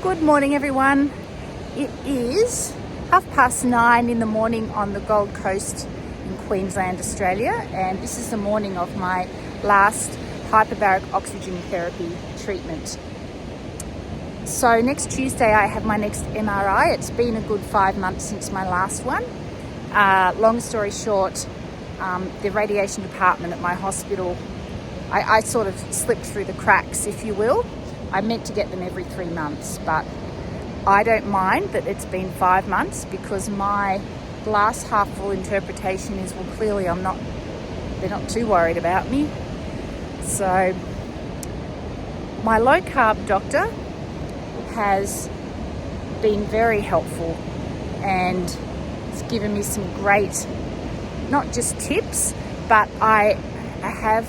Good morning, everyone. It is 9:30 in the morning on the Gold Coast in Queensland, Australia, and this is the morning of my last hyperbaric oxygen therapy treatment. So next Tuesday I have my next MRI. It's been a good 5 months since my last one. Long story short, the radiation department at my hospital, I sort of slipped through the cracks, if you will. I meant to get them every 3 months, but I don't mind that it's been 5 months, because my glass half full interpretation is, well, clearly they're not too worried about me. So my low carb doctor has been very helpful, and it's given me some great, not just tips, but I have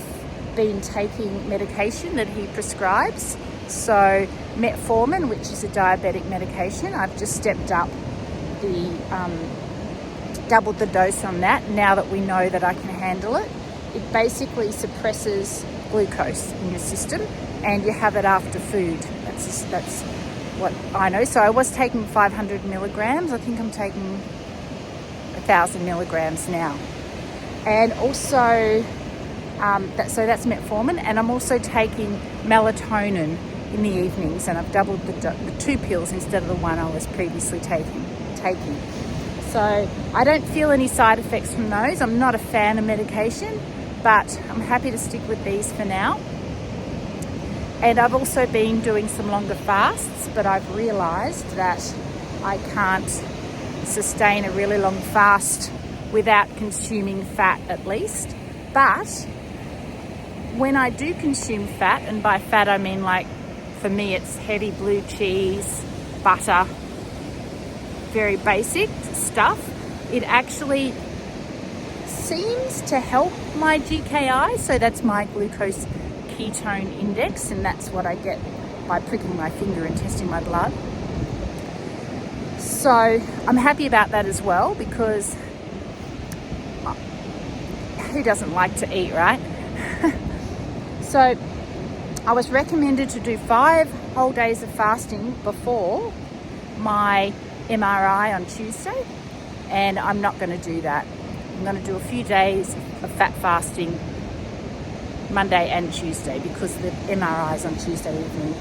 been taking medication that he prescribes. So metformin, which is a diabetic medication, I've just stepped up doubled the dose on that now that we know that I can handle it. It basically suppresses glucose in your system, and you have it after food. That's what I know. So I was taking 500 milligrams. I think I'm taking 1,000 milligrams now. And also, so that's metformin, and I'm also taking melatonin in the evenings, and I've doubled the 2 pills instead of the 1 I was previously taking. So I don't feel any side effects from those. I'm not a fan of medication, but I'm happy to stick with these for now. And I've also been doing some longer fasts, but I've realised that I can't sustain a really long fast without consuming fat, at least. But when I do consume fat, and by fat I mean, like, for me it's heavy blue cheese, butter, very basic stuff, it actually seems to help my GKI. So that's my glucose ketone index, and that's what I get by pricking my finger and testing my blood. So I'm happy about that as well, because who doesn't like to eat, right? So I was recommended to do 5 whole days of fasting before my MRI on Tuesday, and I'm not going to do that. I'm going to do a few days of fat fasting Monday and Tuesday, because the MRI is on Tuesday evening.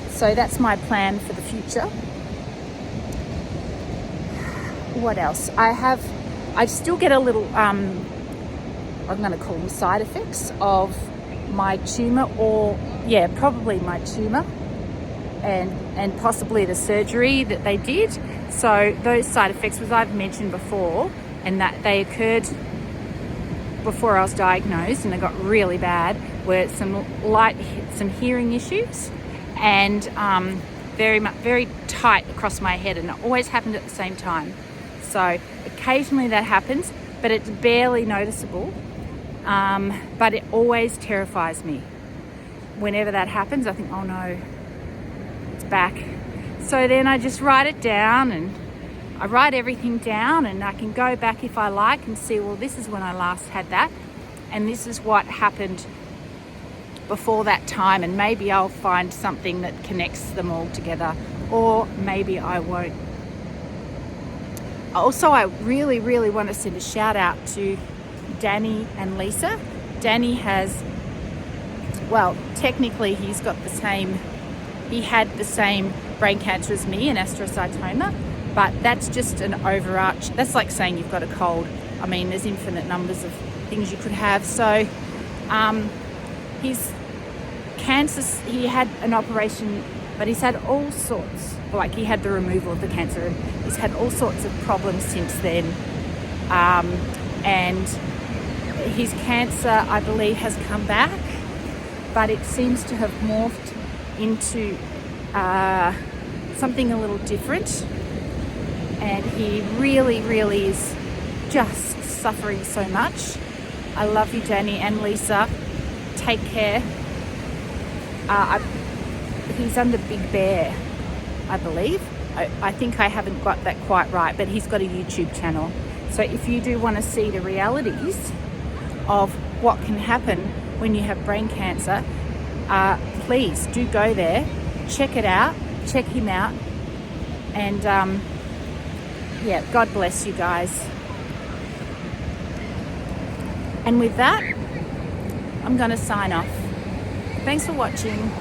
So that's my plan for the future. What else? I still get a little, I'm going to call them side effects of my tumour, or probably my tumour, and possibly the surgery that they did. So those side effects, as I've mentioned before, and that they occurred before I was diagnosed, and they got really bad, were some hearing issues, and very tight across my head, and it always happened at the same time. So occasionally that happens, but it's barely noticeable. But it always terrifies me. Whenever that happens, I think, oh no, it's back. So then I just write it down, and I write everything down, and I can go back if I like and see, well, this is when I last had that, and this is what happened before that time, and maybe I'll find something that connects them all together, or maybe I won't. Also, I really, really want to send a shout out to Danny and Lisa. Danny has, well, technically he had the same brain cancer as me, and astrocytoma, but that's just an overarch, that's like saying you've got a cold. I mean, there's infinite numbers of things you could have. So his cancer, he had an operation, but he's had all sorts, like he had the removal of the cancer, and he's had all sorts of problems since then. And his cancer, I believe, has come back, but it seems to have morphed into something a little different, and he really, really is just suffering so much. I love you, Danny and Lisa. Take care. He's under Big Bear, I believe. I think I haven't got that quite right, but he's got a YouTube channel. So if you do want to see the realities of what can happen when you have brain cancer, please do go there, check it out, check him out. And yeah, God bless you guys. And with that, I'm going to sign off. Thanks for watching.